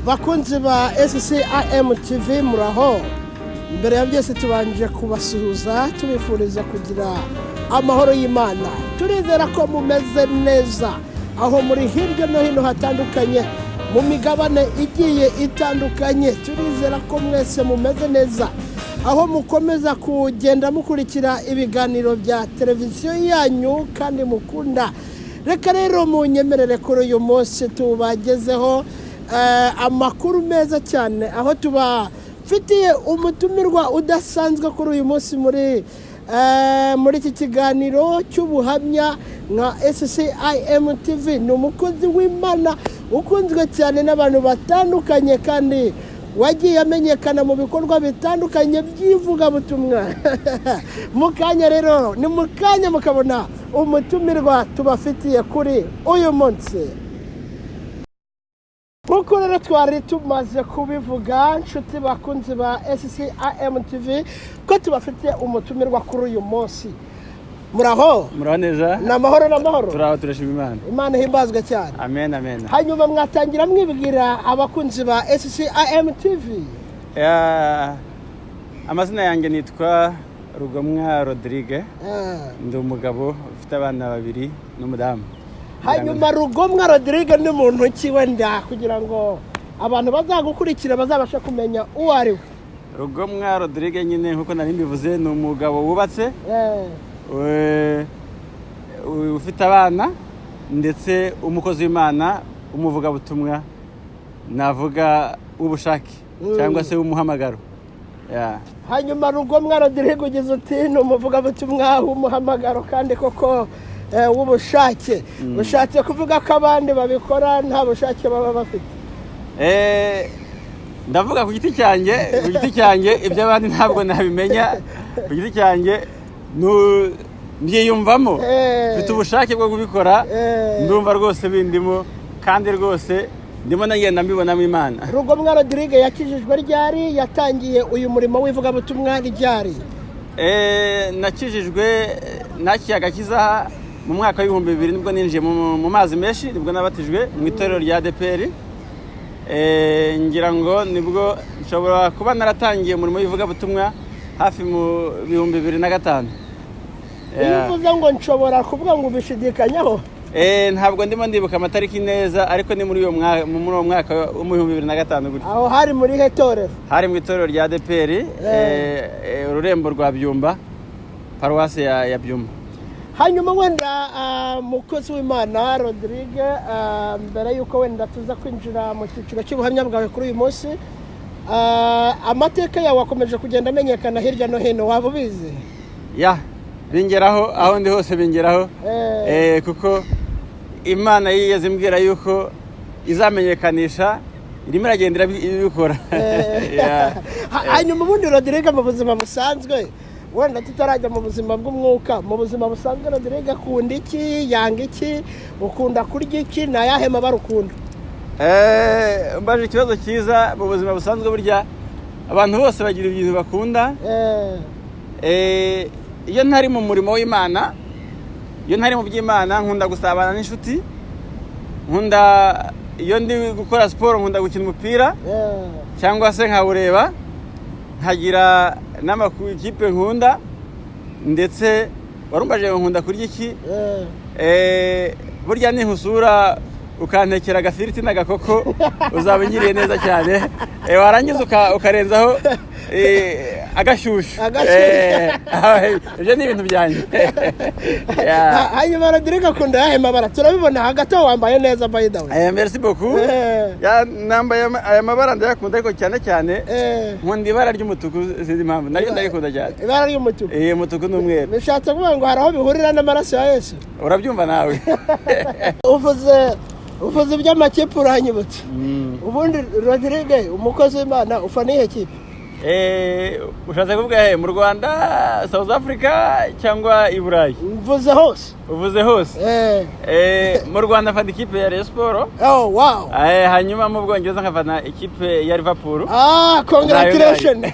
Bakunzi ba SCIM TV muraho. Mbere ya byose tubanje kubasuhuza tubifuriza kugira amahoro y'Imana. Turizera ko mumeze neza aho muri hirya no hino hatandukanye mu migabane igiye itandukanye. Turizera ko mwese mumeze neza aho mukomeza kugenda mukurikira ibiganiro bya televiziyo yanyu kandi mukunda. Reka rero munyemerere kuri uyu munsi tubagezeho amakuru meza cyane aho tubafitiye umutumirwa udasanzwe kuri uyu munsi muri iki kiganiro cy'ubuhamya nka SCIM TV. Ni umukozi w'Imana ukunzwe cyane n'abantu batandukanye kandi wagiye amenyekana mu bikorwa bitandukanye by'ivugabutumwa. Mukanya rero ni mukanya mukabona umutumirwa tubafitiye kuri uyu munsi. Nkuko rero twari tumaze kubivuga nshuti bakunzi ba SCIM TV ko tubafitiye umutumirwa kuri uyu munsi. Muraho neza n'amahoro turaho turashima Imana himbazwe cyane. Amen amen. Hanyuma mwatangira mwibwira abakunzi ba SCIM TV. Amazina yanjye nitwa Rugomwa Rodrigue. Ndi umugabo ufite abana babiri n'umudamu. Hanyuma Rugomwa Rodrigue ni muntu ki wenda kugira ngo abantu bazagukurikira bazabasha kumenya uwo ari we? Rugomwa Rodrigue nyine nkuko nari mbivuze ni umugabo wubatse ufite abana ndetse umukozi w'Imana umuvugabutumwa navuga ubushake cyangwa se umuhamagaro. Hanyuma Rugomwa Rodrigue ugize uti ni umuvugabutumwa w'umuhamagaro kandi koko w'ubushake. Ushatse kuvuga ko abandi babikora nta bushake baba bafite? Ndavuga ku giti cyanjye ibyo abandi ntabwo nabimenya. Ku giti cyanjye mbyiyumvamo mfite ubushake bwo kubikora. Ndumva rwose bindimo kandi rwose ndimo nagenda mbibonamo Imana. Rugomwa Rodrigue yakijijwe ryari? Yatangiye uyu murimo w'ivugabutumwa ryari? Nakijijwe nakiye agakiza mu mwaka wa 2000 nibwo ninjiye mu mazi menshi, nibwo nabatijwe mu itorero rya ADPR. Ngira ngo nibwo nshobora kuba naratangiye umurimo w'ivugabutumwa hafi mu 2005. Bivuze ngo nshobora kuvuga ngo ubishidikanyaho? Ntabwo ndimo ndibuka amatariki neza ariko ni muri uwo mwaka wa 2005 gutyo. Aho hari muri hetorero? Hari mu itorero rya ADPR ururembo rwa Byumba, paruwase ya Byumba. Hanyuma wenda mukozi w'Imana Rodrigue, mbere yuko wenda tuza kwinjira mu cyiciro cy'ubuhamya bwawe kuri uyu munsi, amateka yawe akomeje kugenda amenyekana hirya no hino, waba ubizi? Bingeraho aho ndi hose bingeraho. Kuko Imana yigeze imbwira yuko izamenyekanisha, irimo iragendera ibikora. Hanyuma ubundi Rodrigue mu buzima busanzwe wenda tutarajya mu buzima bw'umwuka, mu buzima busanzwe Rodrigue akunda iki, yanga iki, ukunda kurya iki, na yahe mabara ukunda? Mbaje ikibazo cyiza. Mu buzima busanzwe burya abantu bose bagira ibintu bakunda. Iyo ntari mu murimo w'Imana, iyo ntari mu by'Imana nkunda gusabana n'inshuti, iyo ndi gukora siporo nkunda gukina umupira cyangwa se nkawureba, nkagira n'amakipe nkunda, ndetse warumbaje nkunda kurya iki. Burya ninkusura ukantekera agafiriti n'agakoko uzaba unyiriye neza cyane. Warangiza ukarenzaho agashyushyu. Ibyo ni ibintu byanjye. Hanyuma Rodrigue akunda yahe mabara? Turabibona hagati aho wambaye neza by the way. Merci beaucoup. Nambaye aya mabara ndayakunda ariko cyane nkunda ibara ry'umutuku, sinzi impamvu naryo ndarikunda cyane. Ibara ry'umutuku? Umutuku n'umweru. Bishatse kuvuga ngo hari aho bihurira n'amaraso ya Yesu? Urabyumva nawe. Uvuze iby'amakipe uranyibutse. Ubundi Rodrigue umukozi w'Imana ufana ihe kipe? ushatse kuvuga mu Rwanda, South Africa cyangwa i Burayi? mvuze hose. Uvuze hose. Mu Rwanda afata ikipe ya Rayon Sport. Oh wow. Hanyuma mu Bwongereza nkafata ikipe ya Liverpool. Congratulations.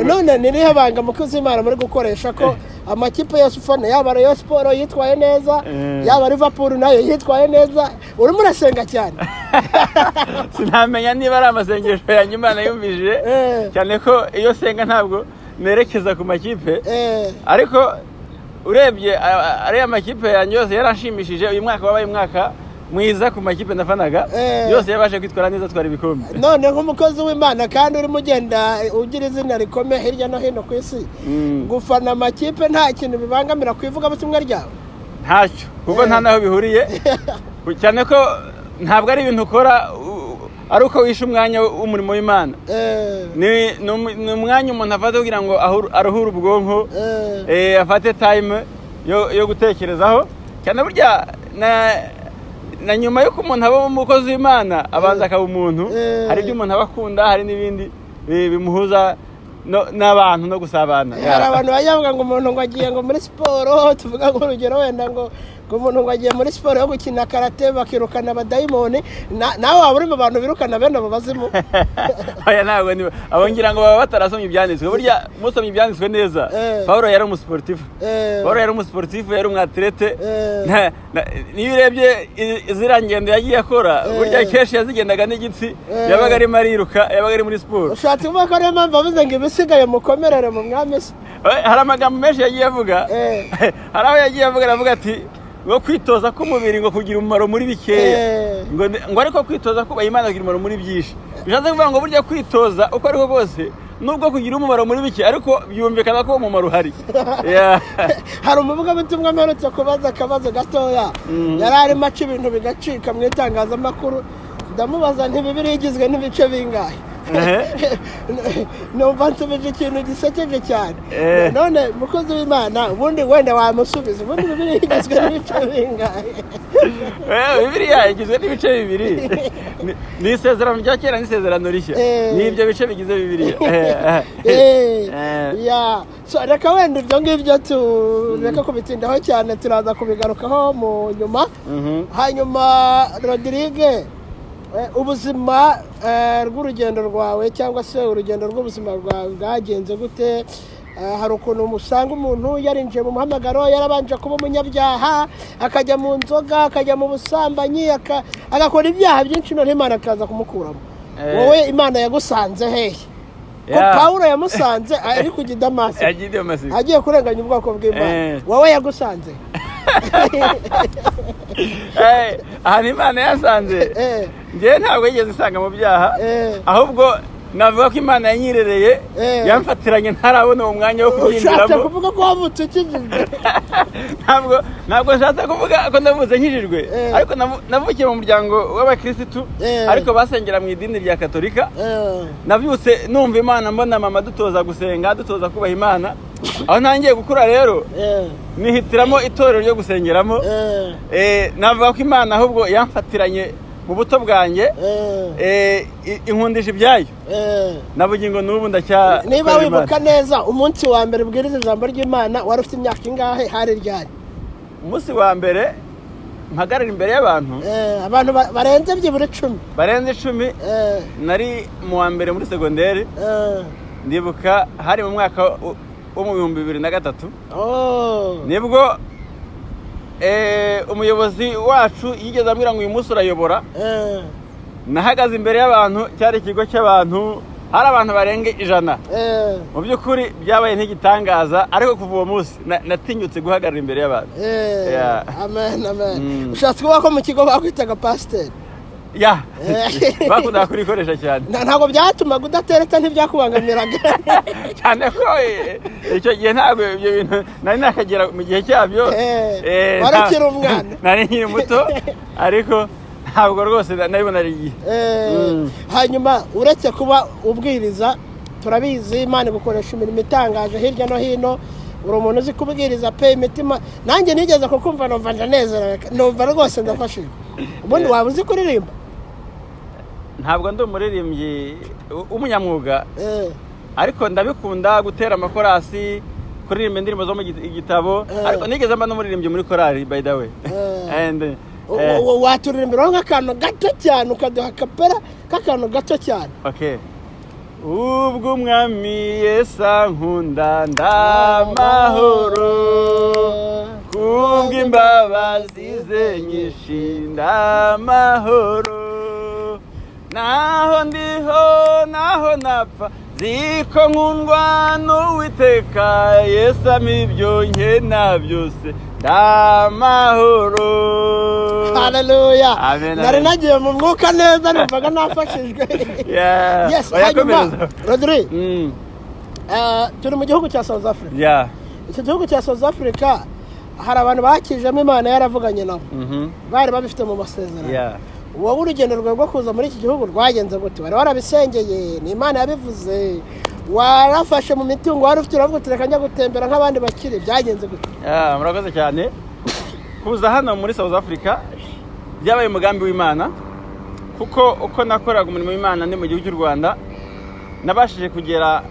None nirihe banga mukozi Imana muri gukoresha ko amakipe yose ufana yaba Rayon Sport yitwaye neza, yaba Liverpool nayo yitwaye neza, urimo urasenga cyane? Sinamenya niba ari amasengesho ya nyuma nayumvije, cyane ko iyo senga ntabwo nerekeza ku makipe, ariko urebye ari amakipe yanjye yose yaranshimishije. Uyu mwaka wabaye umwaka mwiza ku makipe nafanaga, yose yabashe kwitwara neza, twara ibikombe. None nk'umukozi w'Imana kandi urimo ugenda ugira izina rikomeye hirya no hino ku isi, gufana amakipe nta kintu bibangamira ku ivugabutumwa ryawe? Ntacyo, kuko nta naho bihuriye, cyane ko ntabwo ari ibintu ukora ari uko wishe umwanya w'umurimo w'Imana. Ni umwanya umuntu afata kugira ngo aruhure ubwonko, afate time yo gutekerezaho cyane. Burya na nyuma yuko umuntu aba umukozi w'Imana abanza akaba umuntu, hari ibyo umuntu aba akunda, hari n'ibindi bimuhuza n'abantu no gusabana. Hari abantu bayavuga ngo umuntu ngo agiye ngo muri siporo, tuvuga ngo urugero wenda ngo umuntu ngo agiye muri siporo yo gukina karate bakirukana abadayimoni, nawe waba uri mu bantu birukana bene abo bazimu? Oya, ntabwo niba abo ngira ngo baba batarasomye ibyanditswe. Burya musomye ibyanditswe neza, Pawulo yari umusportifu. Yari umwatlete. Niyo urebye izira ngendo yagiye akora, burya kenshi yazigendaga n'igitsi, yabaga arimo ariruka, yabaga ari muri siporo. Ushatse kuvuga ko ariyo mpamvu avuze ngo ibisigaye mukomerere mu mwami se? Hari amagambo menshi yagiye avuga, hari aho yagiye avuga, aravuga ati ngo kwitoza k'umubiri ngo kugira umumaro muri bikeya, ngo ariko kwitoza kubaha Imana kugira umumaro muri byinshi. Bishatse kuvuga ngo burya kwitoza uko ariko kose nubwo kugira umumaro muri bike, ariko byumvikana ko umumaro uhari. Hari umuvugabutumwa mperutse kubaza akabazo gatoya, yari arimo aca ibintu bigacika mu itangazamakuru, ndamubaza nti Bibiliya igizwe n'ibice bingahe? Numva nsubije ikintu gisekeje cyane. None mukozi w'Imana, ubundi wenda wamusubiza, ubundi Bibiliya igizwe n'ibice bingahe? Bibiliya igizwe n'ibice bibiri, ni isezerano rya kera n'isezerano rishya, n'ibyo bice bigize Bibiliya. Reka wenda ibyo ngibyo tureka kubitindaho cyane, turaza kubigarukaho mu nyuma. Hanyuma Rodrigue, ubuzima rw'urugendo rwawe cyangwa se urugendo rw'ubuzima rwawe bwagenze gute? Hari ukuntu usanga umuntu yarinjiye mu muhamagaro, yarabanje kuba umunyabyaha, akajya mu nzoga, akajya mu busambanyi, agakora ibyaha byinshi, none Imana akaza kumukuramo. Wowe Imana yagusanze hehe? Ko Pawulo yamusanze ari kujya i Damasi, agiye kurenganya ubwoko bw'Imana, wowe yagusanze? Ahantu Imana yasanze njyewe ntabwo yigeze isanga mu byaha, ahubwo navuga ko Imana yanyirereye, yamfatiranye ntarabona uwo mwanya wo kubyinjiramo. Ushatse kuvuga ko wavutse ukijijwe? Ntabwo nshatse kuvuga ko navutse nkijijwe, ariko navukiye mu muryango w'abakirisitu, ariko basengera mu idini rya Katolika. Nabyutse numva Imana, mbona mama dutoza gusenga, dutoza kubaha Imana. Aho ntangiye gukura rero nihitiramo itorero ryo gusengeramo. Navuga ko Imana ahubwo yamfatiranye mu buto bwanjye, inkundisha ibyayo, nabugingo n'ubu ndacya. Niba wibuka neza, umunsi wa mbere ubwiriza ijambo ry'Imana wari ufite imyaka ingahe? Hari ryari? Umunsi wa mbere mpagarara imbere y'abantu, abantu barenze byibura 10. Barenze 10. Nari mu wa mbere muri segonderi, ndibuka hari mu mwaka wo mu 2003. Nibwo umuyobozi wacu yigeze ambwira ngo uyu munsi urayobora. Nahagaze imbere y'abantu, cyari ikigo cy'abantu, hari abantu barenga 100. Mu by'ukuri byabaye nk'igitangaza, ariko kuva uwo munsi natinyutse guhagarara imbere y'abantu. Amen, amen. Ushatse kuvuga ko mu kigo bakwitaga pasiteri? Bakunda kurikoresha cyane. Ntabwo byatumaga udatereta, ntibyakubangamiraga? Cyane ko icyo gihe ntabwo ibyo bintu nari nakagera mu gihe cyabyo. Warakiri umwana? Nari nkiri muto, ariko ntabwo rwose nabibona ari igihe. Hanyuma uretse kuba ubwiriza, turabizi Imana gukoresha imirimo itangaje hirya no hino, uri umuntu uzi kubwiriza pe imitima. Nanjye nigeze kukumva numva ndanezerewe, numva rwose ndafashijwe. Ubundi waba uzi kuririmba? Ntabwo ndi umuririmbyi w'umunyamwuga, ariko ndabikunda gutera amakorasi, kuririmba indirimbo zo mu gitabo, ariko nigeze mba n'umuririmbyi muri korali by the way. And waturirimbiraho nk'akantu gato cyane ukaduha kapera k'akantu gato cyane. Okay. Ubwo umwami Yesu ankunda ndamahoro, kubw'imbabazi ze nyinshi ndamahoro, naho ndiho naho napfa ziko nkundwa n'Uwiteka, Yesu ampa ibyo nkena byose ndamahoro. Haleluya. Amen. Nari nagiye mu mwuka neza numvaga nafashijwe. Yes, hanyuma Rodri. Turi mu gihugu cya South Africa. Icyo gihugu cya South Africa hari abantu bakijemo Imana yaravuganye nabo. Bari babifite mu masezerano. Wowe urugendo rwo kuza muri iki gihugu rwagenze gute? Wari warabisengeye, ni Imana yabivuze, warafashe mu mitungo wari ufite uravuga uti reka njya gutembera nk'abandi bakiri, byagenze gute? Murakoze cyane. Kuza hano muri South Africa byabaye umugambi w'Imana, kuko uko nakoraga umurimo w'Imana ndi mu gihugu cy'u Rwanda, nabashije kugera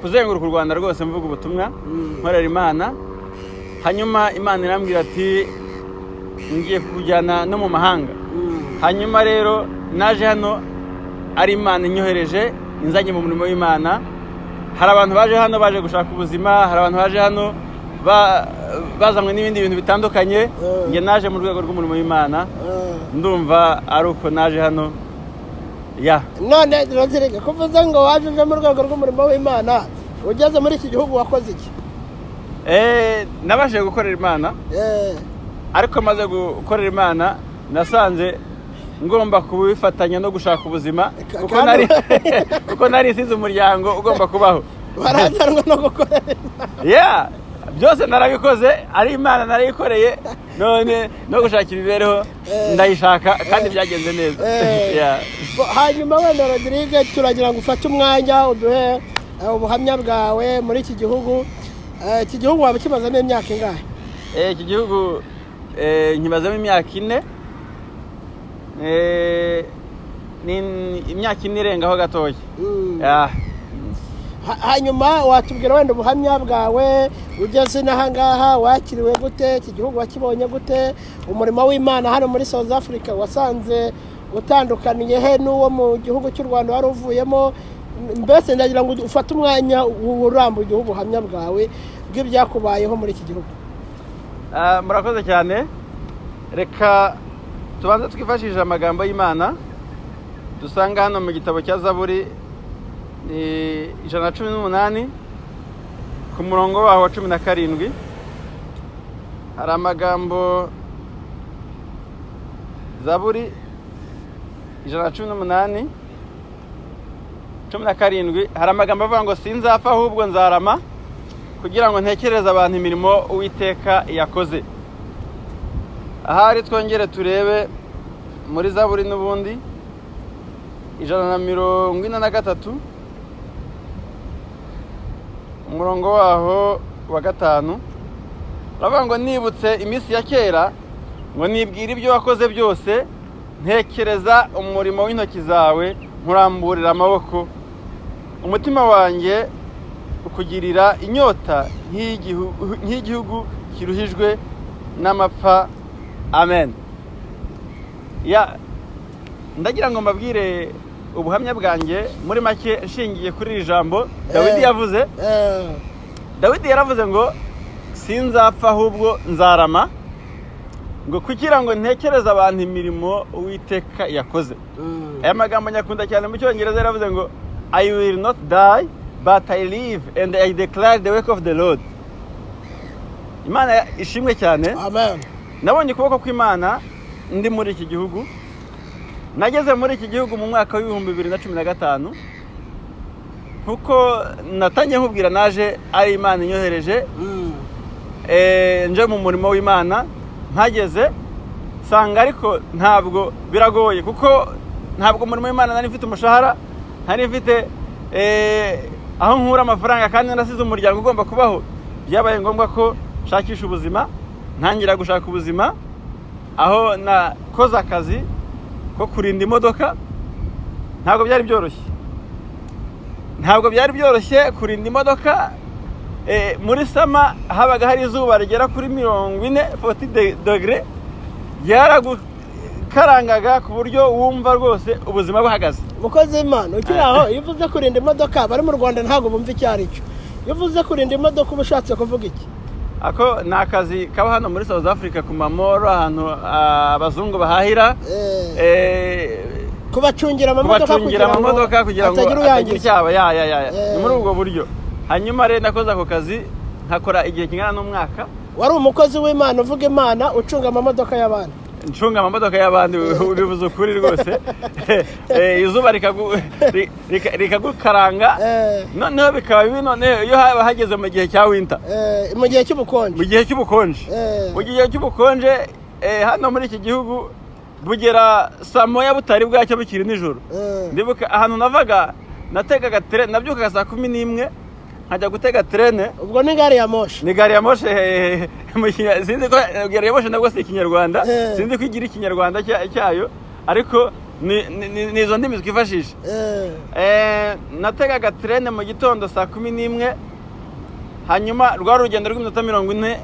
kuzenguruka u Rwanda rwose mvuga ubutumwa, nkorera Imana. Hanyuma Imana irambwira ati ngiye kujyana no mu mahanga. Hanyuma rero naje hano ari Imana inyohereje inzanye mu murimo w'Imana. Hari abantu baje hano baje gushaka ubuzima, hari abantu baje hano bazamwe n'ibindi bintu bitandukanye. Nge naje mu rwego rw'umurimo w'Imana, ndumva ari uko naje hano. None Rodrigue, kuvuze ngo waje mu rwego rw'umurimo w'Imana, ugeze muri iki gihugu wakoze iki? Nabashije gukorera Imana, ariko maze gukorera Imana nasanze ngomba kubifatanya no gushaka ubuzima, kuko nari isize umuryango ugomba kubaho. Barazanwa no gukorera. Byose narabikoze, ari Imana narayikoreye, none no gushaka imibereho ndayishaka kandi byagenze neza. Hanyuma wenda Rodrigue, turagira ngo ufate umwanya uduhe ubuhamya bwawe muri iki gihugu. Iki gihugu waba ukimazemo imyaka ingahe? Iki gihugu nkimazemo imyaka 4. Ni imyaka 4 irengaho gatoya. Hanyuma watubwira wenda ubuhamya bwawe, ugeze n'ahangaha wakiriwe gute, iki gihugu wakibonye gute, umurimo w'Imana hano muri South Africa wasanze utandukaniye he n'uwo mu gihugu cy'u Rwanda wari uvuyemo? Mbese ndagira ngo ufate umwanya urambuye igihugu ubuhamya bwawe bw'ibyakubayeho muri iki gihugu. Murakoze cyane. Reka tubanze twifashishije amagambo y'Imana dusanga hano mu gitabo cya Zaburi 118 ku murongo waho wa 17. Hari amagambo, Zaburi 118 17, hari amagambo avuga ngo sinzapfa ahubwo nzarama, kugira ngo ntekereze abantu imirimo Uwiteka yakoze. Ahari twongere turebe muri Zaburi n'ubundi 143 umurongo waho wa 5. Baravuga ngo nibutse iminsi ya kera, ngo nibwira ibyo wakoze byose, ntekereza umurimo w'intoki zawe, nkuramburira amaboko. Umutima wanjye ukugirira inyota nk'igihugu kiruhijwe n'amapfa. Amen. Ndagira ngo mbabwire ubuhamya bwanjye muri make nshingiye kuri iri jambo Dawidi yavuze. Dawidi yaravuze ngo sinzapfa ahubwo nzarama, ngo kugira ngo ntekereze abantu imirimo Uwiteka yakoze. Aya magambo nyakunda cyane mu Cyongereza, yaravuze ngo I will not die but I live and I declare the work of the Lord. Imana ishimwe cyane. Amen. Nabonye ukuboko kw'Imana ndi muri iki gihugu. Nageze muri iki gihugu mu mwaka wa 2015, kuko natangiye nkubwira naje ari Imana inyohereje. Nje mu murimo w'Imana, mpageze sanga ariko ntabwo biragoye, kuko ntabwo umurimo w'Imana nari mfite umushahara, nari mfite aho nkura amafaranga, kandi nasize umuryango ugomba kubaho. Byabaye ngombwa ko shakisha ubuzima, ntangira gushaka ubuzima, aho nakoze akazi ko kurinda imodoka. Ntabwo byari byoroshye, ntabwo byari byoroshye kurinda imodoka. Muri sama habaga hari izuba rigera kuri 40 degre, byaragukarangaga ku buryo wumva rwose ubuzima buhagaze. Mukozi w'Imana ukiri aho, iyo uvuze kurinda imodoka bari mu Rwanda ntabwo bumva icyo ari cyo. Iyo uvuze kurinda imodoka uba ushatse kuvuga iki? Ako ni akazi kaba hano muri South Africa ku mamoro, ahantu abazungu bahahira, kubacungira amamodoka kugira ngo atagira icyaba. Ni muri ubwo buryo. Hanyuma rero nakoze ako kazi nkakora igihe kingana n'umwaka. Wari umukozi w'Imana uvuga Imana ucunga amamodoka y'abandi? Ncunga amamodoka y'abandi, bivuze ukuri rwose. Izuba rikagukaranga, noneho bikaba bibi. Noneho iyo haba hageze mu gihe cya winter, mu gihe cy'ubukonje, mu gihe cy'ubukonje hano muri iki gihugu bugera saa moya butari bwacyo bukiri nijoro. Ndibuka ahantu navaga nategaga trene, nabyukaga saa 11 nkajya gutega trene. Ubwo ni gari ya moshi? Ni gari ya moshi. Sinzi ko gari ya moshi nabwo si ikinyarwanda, sinzi ko igira ikinyarwanda cyayo, ariko ni izo ndimi twifashisha. Nategaga trene mu gitondo saa 11, hanyuma rwa rugendo rw'iminota 40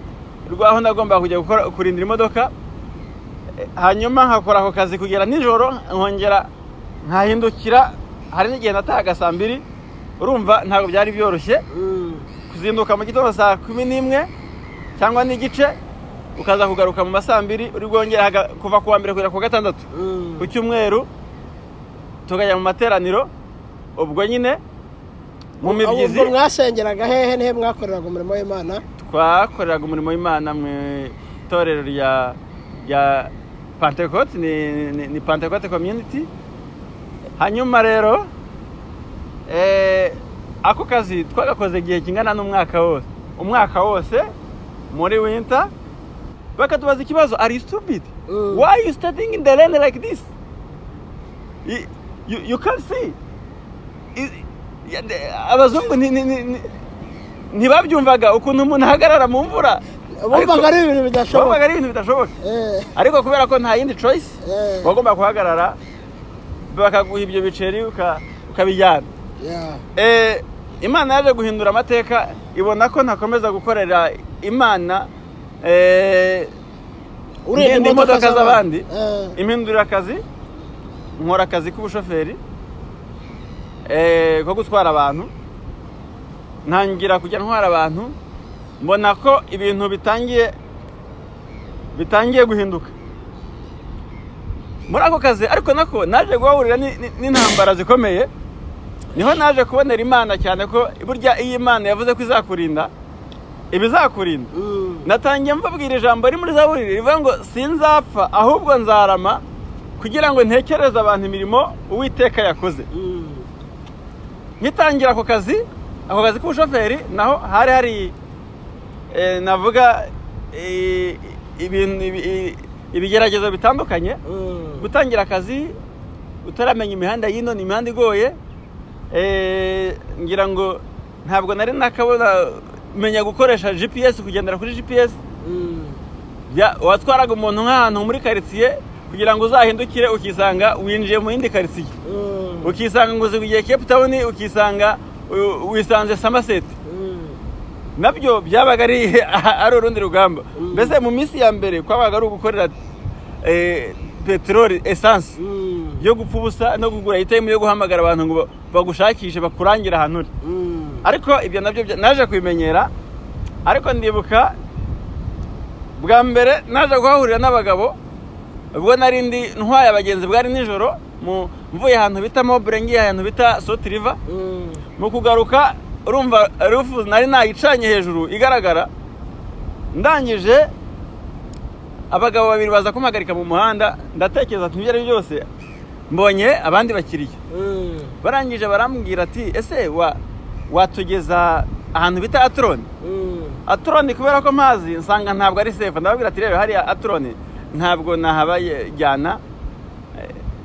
rwaho nagomba kujya kurindira imodoka, hanyuma nkakora ako kazi kugera nijoro, nkongera nkahindukira. Hari n'igihe natahaga saa 2. Urumva ntabwo byari byoroshye kuzinduka mu gitondo saa 11 cyangwa n'igice, ukaza kugaruka mu masaa 2 uri bwongera kuva kuwa mbere kugera ku gatandatu. Ku cyumweru tukajya mu materaniro. Ubwo nyine mu mibyizi. Ubwo mwasengeraga hehe? Nihe mwakoreraga umurimo w'Imana? Twakoreraga umurimo w'Imana mu itorero rya Pentecote, ni Pentecote Community. Hanyuma rero ako kazi twagakoze igihe kingana n'umwaka wose muri winter. Bakatubaza ikibazo, are you stupid? Why are you standing in the rain like this? You can't see. Abazungu ntibabyumvaga ukuntu umuntu ahagarara mu mvura. Bumvaga ari ibintu bidashoboka. Ariko kubera ko nta yindi choice, bagomba kuhagarara bakaguha ibyo biceri ukabijyana. Imana yaje guhindura amateka, ibona ko ntakomeza gukorera Imana urinde imodoka z'abandi, impindurira akazi, nkora akazi k'ubushoferi ko gutwara abantu. Ntangira kujya ntwara abantu, mbona ko ibintu bitangiye guhinduka muri ako kazi. Ariko nako naje guhurira n'intambara zikomeye. Niho naje kubonera Imana cyane ko burya iyi Imana yavuze ko izakurinda, ibizakurinda. Natangiye mbabwira ijambo riri muri Zaburi rivuga ngo sinzapfa ahubwo nzarama, kugira ngo ntekereze abantu imirimo Uwiteka yakoze. Ngitangira ako kazi k'ubushoferi, naho hari navuga ibigeragezo bitandukanye. Gutangira akazi utaramenya imihanda y'ino, ni imihanda igoye. Ngira ngo ntabwo nari nakabona menya gukoresha GPS, kugendera kuri GPS. Watwaraga umuntu nk'ahantu muri quartier kugira ngo uzahindukire ukisanga winjiye mu yindi quartier, ukisanga ngo uzigiye Cape Town, ukisanga wisanze Somerset. Nabyo byabaga ari urundi rugamba. Mbese mu minsi ya mbere kwabaga ari ugukorera petrol, essence yo gupfa ubusa no kugura iteme yo guhamagara abantu ngo bagushakishe bakurangira ahantu uri. Ariko ibyo nabyo naje kwimenyera. Ariko ndibuka bwa mbere naje guhahurira n'abagabo, ubwo narindi ntwaye abagenzi, bwari nijoro, mvuye ahantu bita Mobre, ngiye ahantu bita South River. Mu kugaruka urumva rufu nari nayicanye hejuru igaragara. Ndangije abagabo babiri baza kumpagarika mu muhanda, ndatekereza ati ibyo ari byose mbonye abandi bakiriye. Barangije barambwira ati ese watugeza ahantu bita Atron? Atron kubera ko mazi nsanga ntabwo ari safe. Ndababwira ati rero hari Atron ntabwo nahabaye jyana,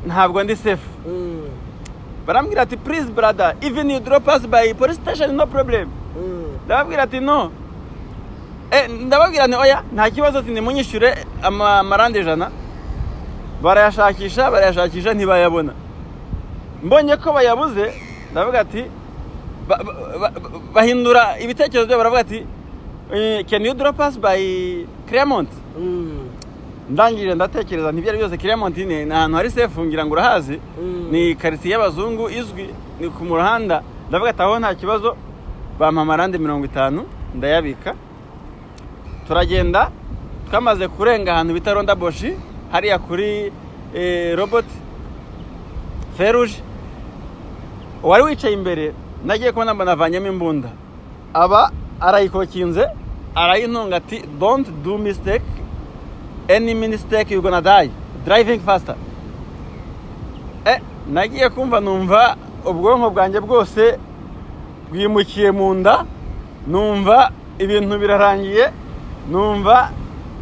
ntabwo ndi safe. Barambwira ati please brother, even you drop us by police station no problem. Ndababwira ati no. Ndababwira ni oya nta kibazo, ati nimunyishyure amarande 100. barayashakisha ntibayabona. Mbonye ko bayabuze, ndavuga ati bahindura ibitekerezo byo baravuga ati can you drop us by Claremont. Ndangije ndatekereza ntibyari byose Claremont ni ahantu hari safe ngira ngo urahazi, ni quartier y'abazungu izwi, ni ku muhanda. Ndavuga ati aho nta kibazo, bampa amarande 50 ndayabika. Turagenda twamaze kurenga ahantu bita Ronda Boshi hariya kuri Robot Feruje. Wari wicaye imbere nagiye kubona mbona avanyemo imbunda, aba arayikokinze arayintunga ati don't do mistake, any mistake you gonna die, driving faster. Nagiye kumva numva ubwonko bwanjye bwose bwimukiye mu nda, numva ibintu birarangiye, numva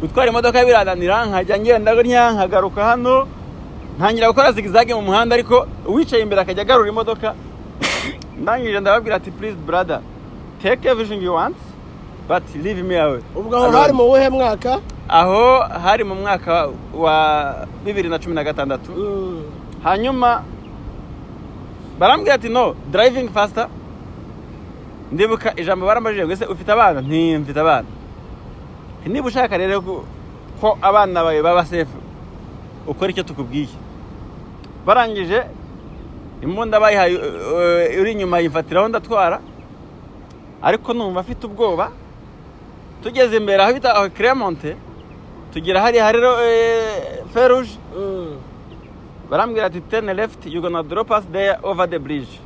gutwara imodoka birananira, nkajya ngenda nkagaruka hano ntangira gukora zigizage mu muhanda, ariko uwicaye imbere akajya agarura imodoka. Ndangije ndababwira ati please brother, take everything you want but leave me away. Ubwo aho hari mu wuhe mwaka? Aho hari mu mwaka wa 2016. Hanyuma barambwira ati no driving faster. Ndibuka ijambo barambajije ngo ese ufite abana? Nti mfite abana. Niba ushaka rero ko abana bawe baba safe, ukora icyo tukubwiye. Barangije imbunda bayihaye uri inyuma yifatiraho ndatwara, ariko numva afite ubwoba. Tugeze imbere aho bita Claremont, tugera hari rero Feruje. Barambwira ati turn left, you gonna drop us there over the bridge.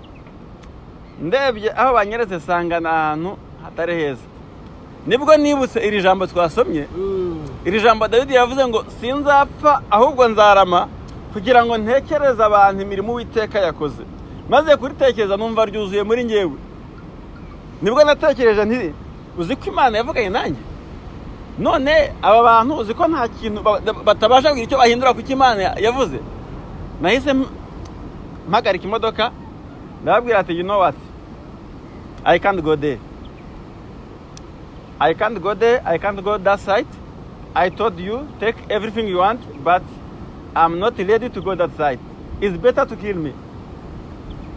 Ndebye aho banyeretse sanga na ahantu hatari heza. Nibwo nibutse iri jambo twasomye, iri jambo Dawidi yavuze ngo sinzapfa ahubwo nzarama kugira ngo ntekereze abantu imirimo Uwiteka yakoze. Maze kuritekereza numva ryuzuye muri ngewe. Nibwo natekereje nti uzi ko Imana yavuganye nanjye, none aba bantu uzi ko nta kintu batabasha kugira icyo bahindura ku Imana yavuze. Nahise mpagarika imodoka ndababwira ati you know what, I can't go there, I can't go there, I can't go that side. I told you take everything you want but I'm not ready to go that side, it's better to kill me.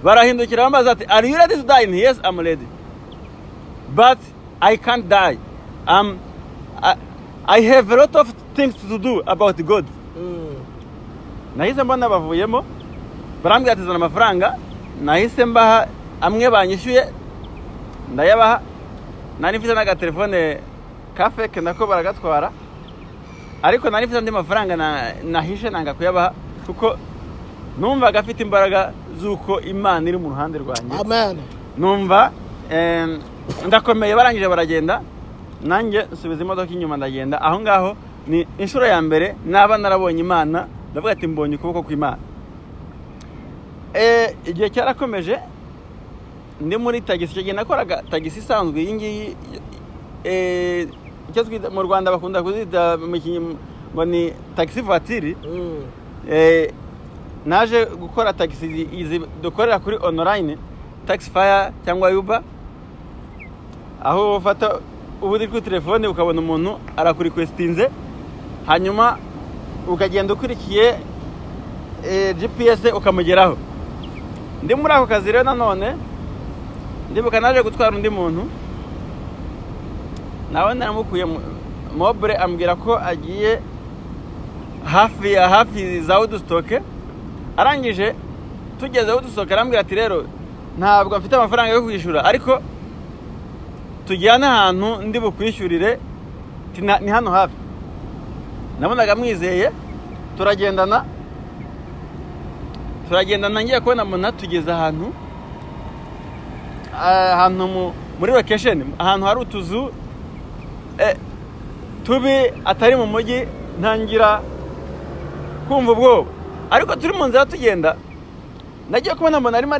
Barahindukira bambaza ati are you ready to die? Yes, I'm ready, but I can't die. I have a lot of things to do about God. Nahise mbona bavuyemo, barambwira ati zana amafaranga. Nahise mbaha amwe banyishyuye ndayabaha. Nari mfite naga telefone ka fake nako baragatwara, ariko nari mfite andi mafaranga nahishe nanga kuyabaha kuko numvaga afite imbaraga zuko Imana iri mu ruhande rwanjye. Amen. Numva ndakomeye. Barangije baragenda, nanjye nsubiza imodoka inyuma ndagenda. Aho ngaho ni inshuro ya mbere naba narabonye Imana, ndavuga ati mbonye ukuboko kw'Imana. Igihe cyarakomeje, ndi muri tagisi. Icyo gihe nakoraga tagisi isanzwe iyi ngiyi, icyo twita mu Rwanda bakunda kuzita ngo ni taxi voiture. Naje gukora tagisi izi dukorera kuri online, Taxify cyangwa Uber, aho ufata ubudi kuri telefone ukabona umuntu arakurikwestinze, hanyuma ukagenda ukurikiye GPS ukamugeraho. Ndi muri ako kazi rero nanone ndibuka naje gutwara undi muntu, nawe namukuye mobile ambwira ko agiye hafi za Woodstock. Arangije tugeze Woodstock arambwira ati rero ntabwo mfite amafaranga yo kwishyura, ariko tujyana ahantu ndi bukwishyurire, ni hano hafi. Nabonaga mwizeye, turagendana ngiye kubona mbona tugeze ahantu muri location, ahantu hari utuzu tubi atari mu mujyi. Ntangira kumva ubwoba, ariko turi mu nzira tugenda, nagiye kubona mbona arimo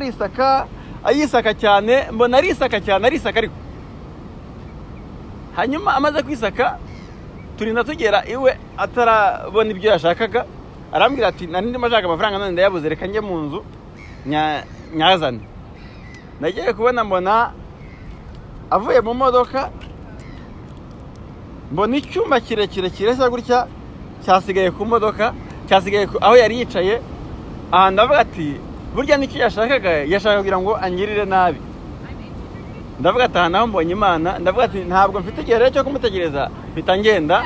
ayisaka cyane, mbona arisaka ariko hanyuma amaze kwisaka turinda tugera iwe atarabona ibyo yashakaga. Arambwira ati nari ndimo ashaka amafaranga none ndayabuze, reka njye mu nzu nyazane. Nagiye kubona mbona avuye mu modoka, mbona icyuma kirekire kireshya gutya cyasigaye ku modoka, cyasigaye aho yari yicaye. Aha ndavuga ati burya nicyo yashakaga kugira ngo angirire nabi. ndavuga ati aha naho mbonye Imana, ndavuga ati ntabwo mfite igihe rero cyo kumutegereza mpita ngenda,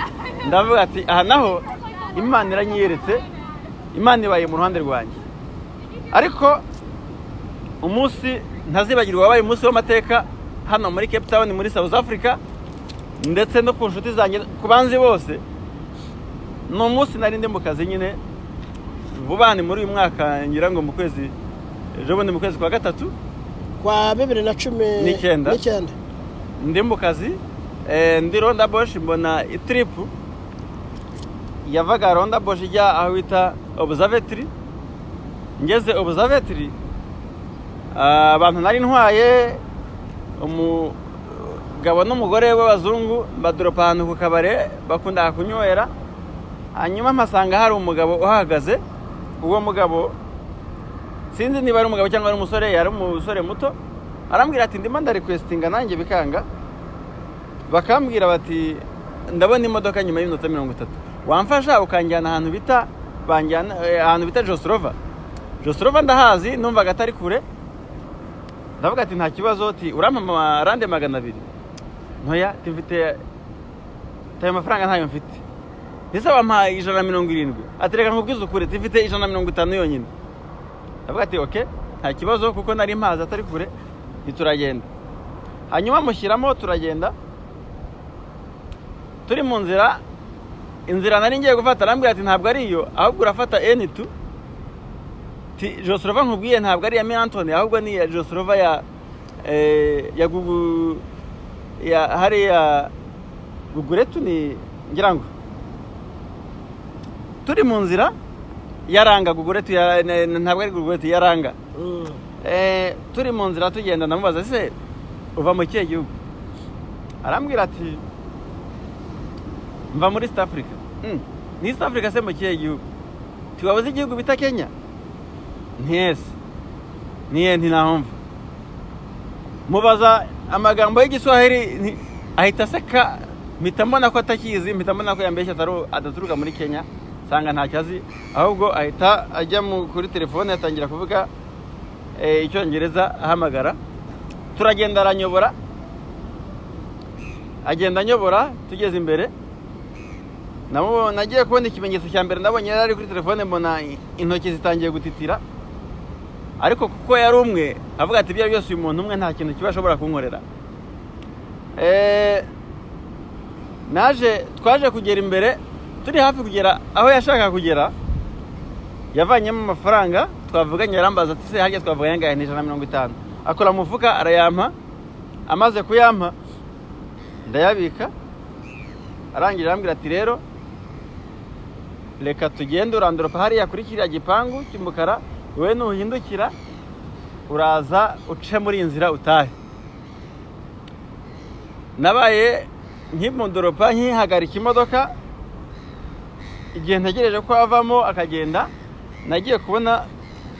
ndavuga ati aha naho Imana iranyiyeretse, Imana ibaye mu ruhande rwanjye. Ariko umunsi ntazibagirwa wabaye umunsi w'amateka hano muri Cape Town muri South Africa, ndetse no ku nshuti zanjye ku banzi bose. Ni umunsi nari ndi mu kazi nyine vuba ni muri uyu mwaka ngira ngo mu kwezi ejo bundi mu kwezi kwa gatatu kwa 2019 ndi mu kazi ndi Ronda Bosch, mbona itrip yavaga Ronda Bosch ijya aho bita Observatory. Ngeze Observatory abantu nari ntwaye umugabo n'umugore w'abazungu badropa ahantu ku kabare bakunda kunywera, hanyuma mpasanga hari umugabo uhagaze. Uwo mugabo sinzi niba ari umugabo cyangwa ari umusore, yari umusore muto. Arambwira ati ndimo ndarequestinga nanjye bikanga, bakambwira bati ndabona imodoka nyuma y'iminota 30 wamfasha ukanjyana ahantu bita ahantu bita Jostrova ndahazi, numvaga atari kure. Ndavuga ati nta kibazo, ati urampa amarande 200. Ntoya mfite tayo mafaranga ntayo mfite. Ese wampa 170. Ati reka nkubwize ukuri mfite 150 yonyine. Ndavuga ati okay nta kibazo, kuko nari mpaza atari kure, turagenda. Hanyuma mushyiramo turagenda. Turi mu nzira, inzira nari ngiye gufata arambwira ati ntabwo ari iyo, ahubwo urafata N2. Jostrova nkubwiye ntabwo ari ya Milantone, ahubwo ni ya Jostrova ya Gugu ya hari ya Guguretu ni ngira ngo. Turi mu nzira yaranga Guguretu ntabwo ari Guguretu yaranga. Turi mu nzira tugenda, ndamubaza se uva mu kihe gihugu? Arambwira ati mva muri East Africa. Ni East Africa se mu kihe gihugu? Tiwabuze igihugu bita Kenya? Ntiyese niye ntinahomva. Mubaza amagambo y'Igiswahili ahita aseka, mpita mbona ko atakizi, mpita mbona ko yambeshya adaturuka muri Kenya, sanga ntacyazi, ahubwo ahita ajya kuri telefone yatangira kuvuga Icyongereza ahamagara. Turagenda aranyobora, agenda anyobora. Tugeze imbere nagiye kubona ikimenyetso cya mbere, ndabonye yari ari kuri telefone, mbona intoki zitangiye gutitira. Ariko kuko yari umwe avuga ati ibyo byose uyu muntu umwe nta kintu kiba ashobora kunkorera. Twaje kugera imbere, turi hafi kugera aho yashaka kugera, yavanyemo amafaranga twavuganye. Yarambaza ati se harya twavuganye ngahe? 150. Akora mu mufuka arayampa, amaze kuyampa ndayabika. Arangira arambwira ati rero reka tugende urandoropa hariya kuri kiriya gipangu cy'umukara, wowe nuhindukira uraza uce muri inzira utahe. Nabaye nkimundoropa nkihagarika imodoka, igihe ntegereje ko avamo akagenda, nagiye kubona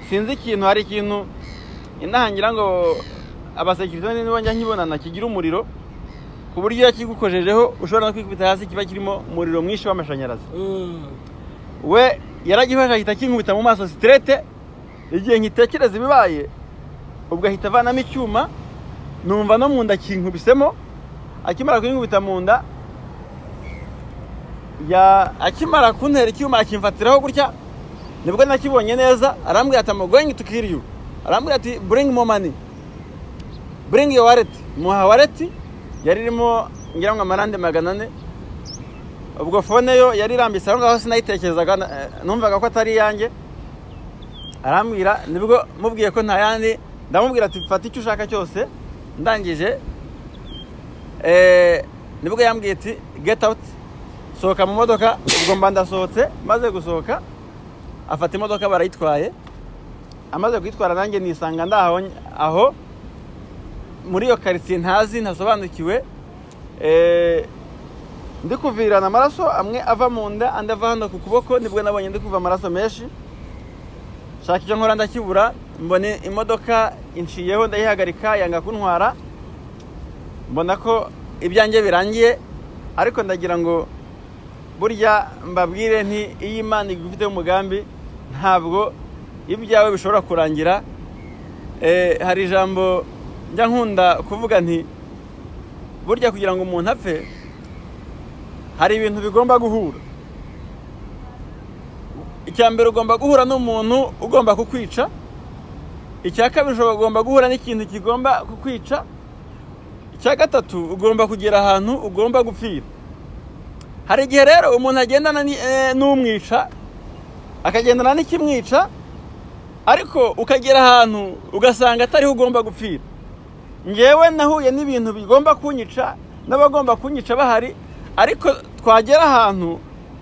sinzi ikintu, hari ikintu inahangira ngo abasekirite nibo njya nkibonana kigira umuriro, ku buryo yakigukojejeho ushobora no kwikubita hasi, kiba kirimo umuriro mwinshi w'amashanyarazi. We yaragifashe ahita kinkubita mu maso straight. Igihe nkitekereza ibibaye, ubwo ahita avanamo icyuma, numva no mu nda kinkubisemo. Akimara kunkubita mu nda, akimara kuntera icyuma akimfatiraho gutya, nibwo nakibonye neza. Arambwira ati I'm going to kill you. Arambwira ati bring more money, bring your wallet. Muha wallet yari irimo ngira ngo amarande 400. Ubwo phone yo yari irambise aho ngaho, sinayitekerezaga, numvaga ko atari yanjye. Arambwira, nibwo mubwiye ko nta yandi, ndamubwira ati fata icyo ushaka cyose. Ndangije nibwo yambwiye ati get out, sohoka mu modoka. Ubwo mba ndasohotse, maze gusohoka afata imodoka barayitwaye. Amaze kwitwara nanjye nisanga ndaho aho muri iyo quartier ntazi, ntasobanukiwe. Ndi kuvirana amaraso, amwe ava mu nda andi ava hano ku kuboko. Nibwo nabonye ndi kuva amaraso menshi, shaka icyo nkora ndakibura. Mbone imodoka inciyeho, ndayihagarika, yanga kuntwara. Mbona ko ibyanjye birangiye, ariko ndagira ngo burya mbabwire nti iyi Imana igufite umugambi, ntabwo ibyawe bishobora kurangira. Hari ijambo njya nkunda kuvuga nti burya kugira ngo umuntu apfe hari ibintu bigomba guhura. Icya mbere ugomba guhura n'umuntu ugomba kukwica, icya kabiri ugomba guhura n'ikintu kigomba kukwica, icya gatatu ugomba kugera ahantu ugomba gupfira. Hari igihe rero umuntu agendana n'umwica akagendana n'ikimwica, ariko ukagera ahantu ugasanga atariho ugomba gupfira. Ngewe nahuye n'ibintu bigomba kunyica n'abagomba kunyica bahari, ariko twagera ahantu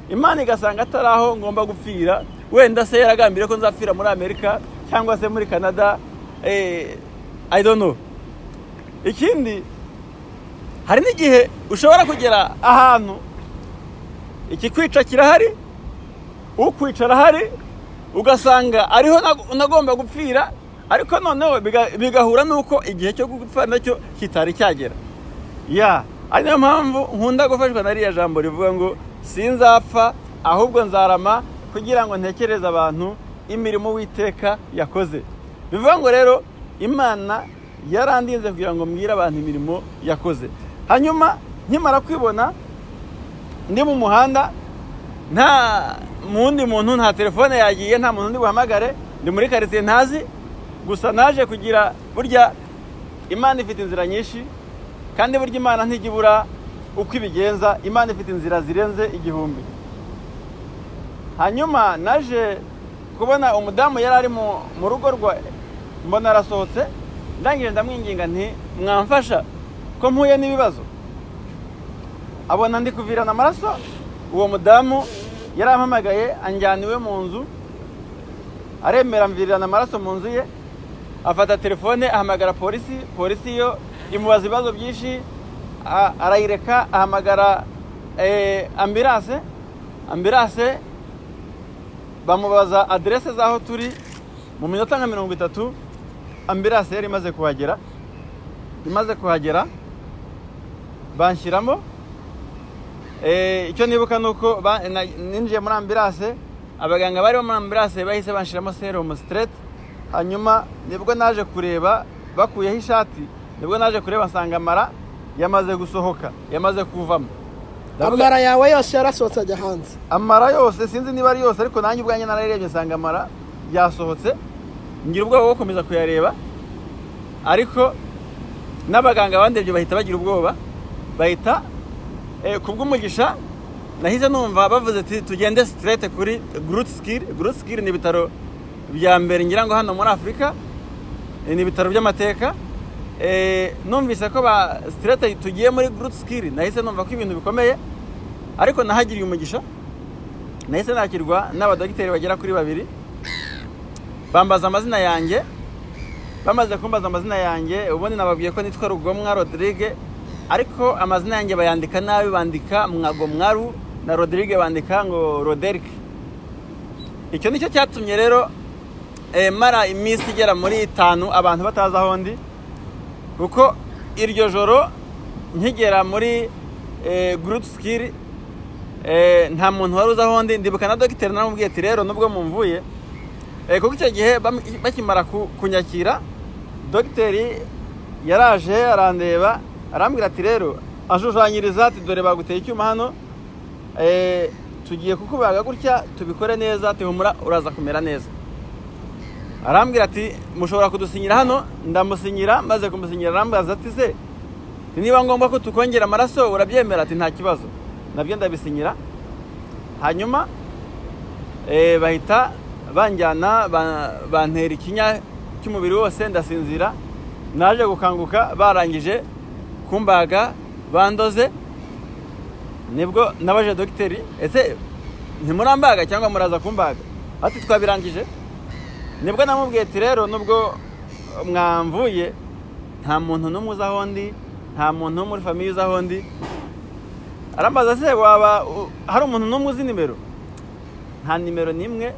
Imana igasanga atari aho ngomba gupfira. Wenda se yaragambiriye ko nzapfira muri Amerika cyangwa se muri Canada, I don't know. Ikindi, hari n'igihe ushobora kugera ahantu ikikwica kirahari, ukwica arahari, ugasanga ariho unagomba gupfira, ariko noneho bigahura nuko igihe cyo gupfa nacyo kitari cyagera. Ari niyo mpamvu nkunda gufashwa na riya jambo rivuga ngo sinzapfa ahubwo nzarama kugira ngo ntekereze abantu imirimo Uwiteka yakoze. Bivuga ngo rero Imana yarandinze kugira ngo mbwire abantu imirimo yakoze. Hanyuma nkimara kwibona ndi mu muhanda, nta mundi muntu, nta telefone yagiye, nta muntu ndi buhamagare, ndi muri quartier ntazi, gusa naje kugira burya Imana ifite inzira nyinshi, kandi burya Imana ntijibura uko ibigenza. Imana ifite inzira zirenze igihumbi. Hanyuma naje kubona umudamu yari ari mu rugo rwa, mbona arasohotse, ndangije ndamwinginga nti mwamfasha ko mpuye n'ibibazo. Abona ndi kuvirana amaraso, uwo mudamu yarampamagaye anjyana iwe mu nzu, aremera mvirana amaraso mu nzu ye, afata telefone ahamagara polisi. Polisi yo imubaza ibibazo byinshi, arayireka, ahamagara ambulance bamubaza adresse zaho turi. Mu minota nka 30 ambulance yari imaze kuhagera, banshyiramo. Icyo nibuka nuko ninjiye muri ambulance, abaganga bari muri ambulance bahise banshiramo serum straight. Hanyuma nibwo naje kureba, bakuyeho ishati, nibwo naje kureba nsanga amara yamaze gusohoka, yamaze kuvamo. Amara yawe yose yarasohotse ajya hanze. Amara yose sinzi niba ari yose, ariko nanjye ubwanjye nararebye nsanga amara yasohotse. Ngira ubwoba bwo gukomeza kuyareba, ariko n'abaganga bandebye bahita bagira ubwoba, bahita kubw'umugisha nahise numva bavuze ati tugende straight kuri Groote Schuur. Ni ibitaro bya mbere ngira ngo hano muri Afrika, ni ibitaro by'amateka. Numvise ko ba straight tugiye muri Groote Schuur, nahise numva ko ibintu bikomeye, ariko nahagiriye umugisha. Nahise nakirwa n'abadogiteri bagera kuri 2, bambaza amazina yanjye. Bamaze kumbaza amazina yanjye, ubundi nababwiye ko nitwa Rugomwa Rodrigue, ariko amazina yanjye bayandika nabi, bandika Mwagomwaru, na Rodrigue bandika ngo Roderick. Icyo nicyo cyatumye rero mara iminsi igera muri 5 abantu bataza aho ndi, kuko iryo joro nkigera muri Groote Schuur nta muntu wari uzi aho ndi. Ndibuka na dogiteri naramubwiye ati rero nubwo mumvuye, kuko icyo gihe bakimara kunyakira, dogiteri yaraje arandeba, arambwira ati rero ashushanyiriza ati dore baguteye icyuma hano, tugiye kukubaga gutya, tubikore neza, ati humura uraza kumera neza. Arambwira ati mushobora kudusinyira hano. Ndamusinyira, maze kumusinyira arambaza ati se niba ngomba ko tukongera amaraso urabyemera? Ati nta kibazo. Nabyo ndabisinyira. Hanyuma bahita banjyana, bantera ikinya cy'umubiri wose, ndasinzira. Naje gukanguka barangije kumbaga, bandoze. Nibwo nabaje dogiteri, ese ntimurambaga cyangwa muraza kumbaga? Ati twabirangije. Nibwo namubwiye ati rero nubwo mwamvuye, nta muntu n'umwe uzi aho ndi, nta muntu wo muri famiye uzi aho ndi. Arambaza se waba hari umuntu n'umwe uzi nimero? Nta nimero nimwe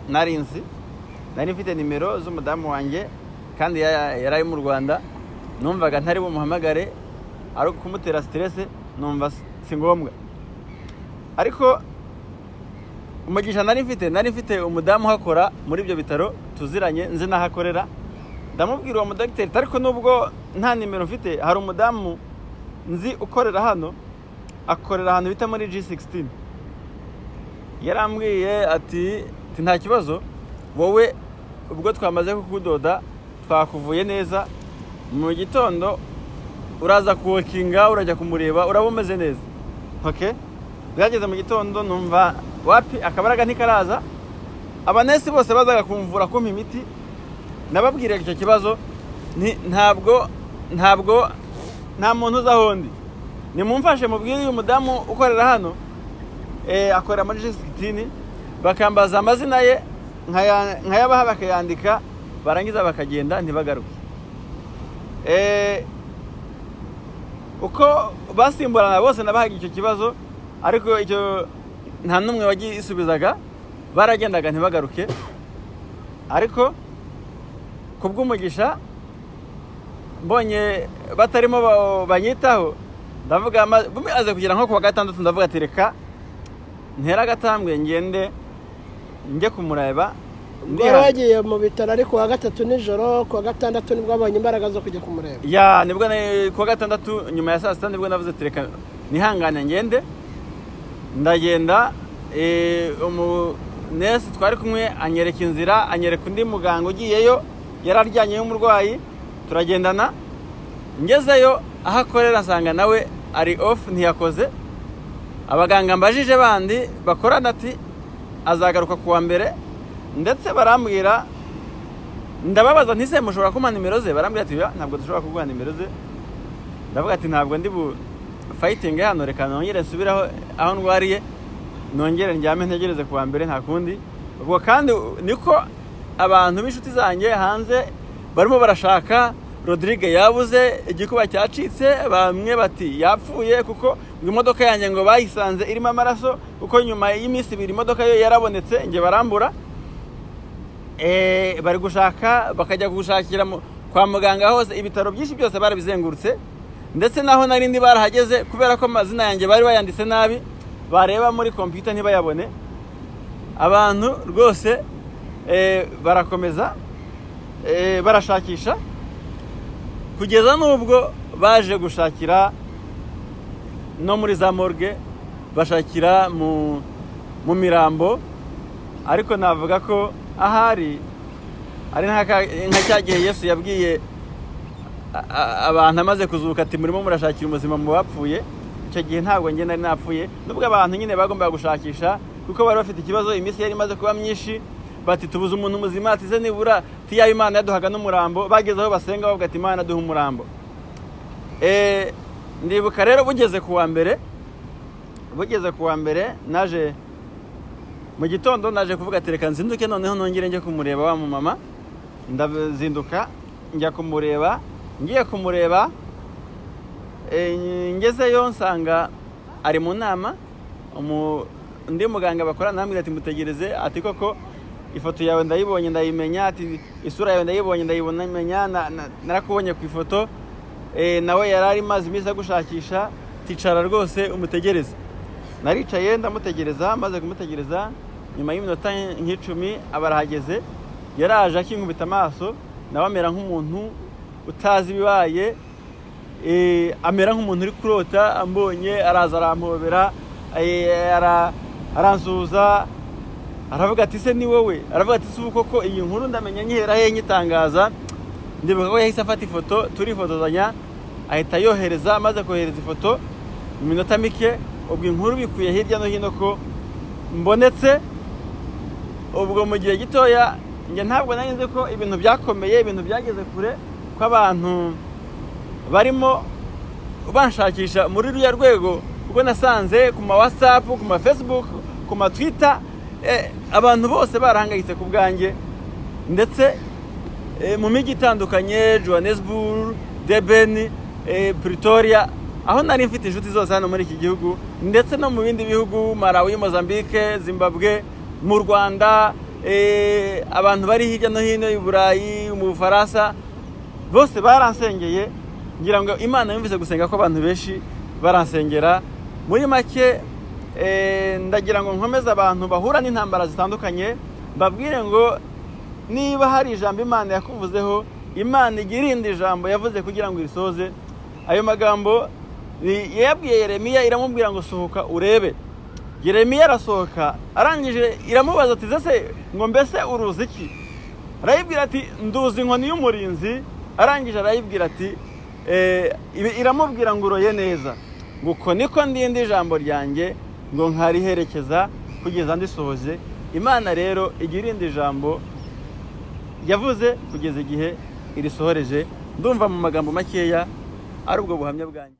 nari nzi. Nari mfite nimero z'umudamu wanjye, kandi yari mu Rwanda. Numvaga ntari bumuhamagare, ari kumutera stress, numva si ngombwa. Ariko umugisha nari mfite umudamu hakora muri ibyo bitaro, tuziranye, nzi nahakorera. ndamubwira uwo mudogiteri ariko nubwo nta nimero mfite hari umudamu nzi ukorera hano akorera ahantu bita muri G16 yarambwiye ati nta kibazo wowe ubwo twamaze kukudoda twakuvuye neza mu gitondo uraza kuwokinga urajya kumureba uraba umeze neza. Okay, bwageze mu gitondo numva wapi akabaraga ntikaraza, abanesi bose bazaga kumvura kumpa imiti nababwira icyo kibazo ntabwo nta muntu uzahondi nimumfashe mubwire uyu mudamu ukorera hano akorera muri G16 bakambaza amazina ye nkayabaha bakayandika barangiza bakagenda ntibagaruke. Uko basimburana bose nabahaga icyo kibazo ariko icyo nta numwe wagisubizaga baragendaga ntibagaruke. Ariko kubw'umugisha mbonye batarimo banyitaho ndavuga aze kugira nko kuwa gatandatu ndavuga ati reka ntera gatambwe ngende njye kumureba. Ngoro wagiye mu bitaro ariko wa gatatu nijoro kuwa gatandatu nibwo abonye imbaraga zo kujya kumureba. Ya nibwo kuwa gatandatu nyuma ya saa sita nibwo navuze ati reka nihangane ngende. Ndagenda umunesi twari kumwe anyereka inzira anyereka undi muganga ugiyeyo yararyanye y'umurwayi turagendana. Ngezeyo aho akorera asanga nawe ari off ntiyakoze. Abaganga mbajije bandi bakorana ati azagaruka kuwa mbere ndetse barambwira ndababaza ntise mushobora kumpa nimero ze barambwira ati ntabwo dushobora kuguha nimero ze. Ndavuga ati ntabwo ndi bu fighting hano reka nongere nsubiraho aho ndwariye nongere njyame ntegereze kuwa mbere nta kundi. Ubwo kandi niko abantu b'inshuti zanjye hanze barimo barashaka Rodrigue yabuze igikuba cyacitse bamwe bati yapfuye kuko imodoka yanjye ngo bayisanze irimo amaraso kuko nyuma y'iminsi 2 imodoka yo yarabonetse nge barambura. Bari gushaka bakajya gushakira kwa muganga hose ibitaro byinshi byose barabizengurutse ndetse naho narindi barahageze kubera ko amazina yanjye bari bayanditse nabi bareba muri computer ntibayabone. Abantu rwose barakomeza barashakisha kugeza nubwo baje gushakira no muri za morgue bashakira mu mirambo ariko navuga ko ahari ari nka cyagihe Yesu yabwiye abantu amaze kuzuka ati murimo murashakira umuzima mu bapfuye. Icyo gihe ntabwo nge nari napfuye nubwo abantu nyine bagomba gushakisha kuko bari bafite ikibazo iminsi yari imaze kuba myinshi bati tubuze umuntu muzima atize nibura tiya Imana yaduhaga n'umurambo. Bagezeho basenga bavuga ati Imana duha umurambo. Ndibuka rero bugeze kuwa mbere naje mu gitondo naje kuvuga ati reka nzinduke noneho nongere njye kumureba wa mama. Ndazinduka njya kumureba. Ngiye kumureba ngezeyo nsanga ari mu nama undi muganga bakorana namwe ati mutegereze ati koko ifoto yawe ndayibonye ndayimenya ati isura yawe ndayibonye ndayibonanya narakubonye ku ifoto nawe yarari maze imiza gushakisha ticara rwose umutegereze. Naricaye ndamutegereza maze kumutegereza nyuma y'iminota nk'icumi abarahageze yaraje akinkubita amaso nawe amera nk'umuntu utazi bibaye amera nk'umuntu uri kurota ambonye araza arampobera aransuza aravuga ati se ni wowe aravuga ati se koko iyi nkuru ndamenya nyihera he nyitangaza. Ndibuka ko yahise afata ifoto turifotozanya ahita yohereza maze kohereza ifoto mu minota mike ubwo inkuru bikuye hirya no hino ko mbonetse. Ubwo mu gihe gitoya nge ntabwo nari nzi ko ibintu byakomeye ibintu byageze kure ko abantu barimo banshakisha muri ruya rwego kuko nasanze ku ma WhatsApp ku ma Facebook ku ma Twitter abantu bose barahangayitse ku bwanjye ndetse mu mijyi itandukanye Johannesburg, Durban, Pretoria aho nari mfite inshuti zose hano muri iki gihugu ndetse no mu bindi bihugu Malawi, Mozambique, Zimbabwe, mu Rwanda, abantu bari hirya no hino i Burayi, mu Bufaransa bose baransengeye. Ngira ngo Imana yumvise gusenga ko abantu benshi baransengera. Muri make ndagira ngo nkomeze abantu bahura n'intambara zitandukanye babwire ngo niba hari ijambo Imana yakuvuzeho Imana igira irindi jambo yavuze kugira ngo irisoze. Ayo magambo yabwiye Yeremiya, iramubwira ngo sohoka urebe. Yeremiya arasohoka, arangije iramubaza ati ese ngo mbese uruzi iki? Arayibwira ati nduzi inkoni y'umurinzi. Arangije arayibwira ati iramubwira ngo uroye neza, ngo uko niko ndinde ijambo ryanjye ngo nkariherekeza kugeza ndisohoze. Imana rero igira irindi jambo yavuze kugeza igihe irisohoreje. Ndumva mu magambo makeya ari ubwo buhamya bwanjye.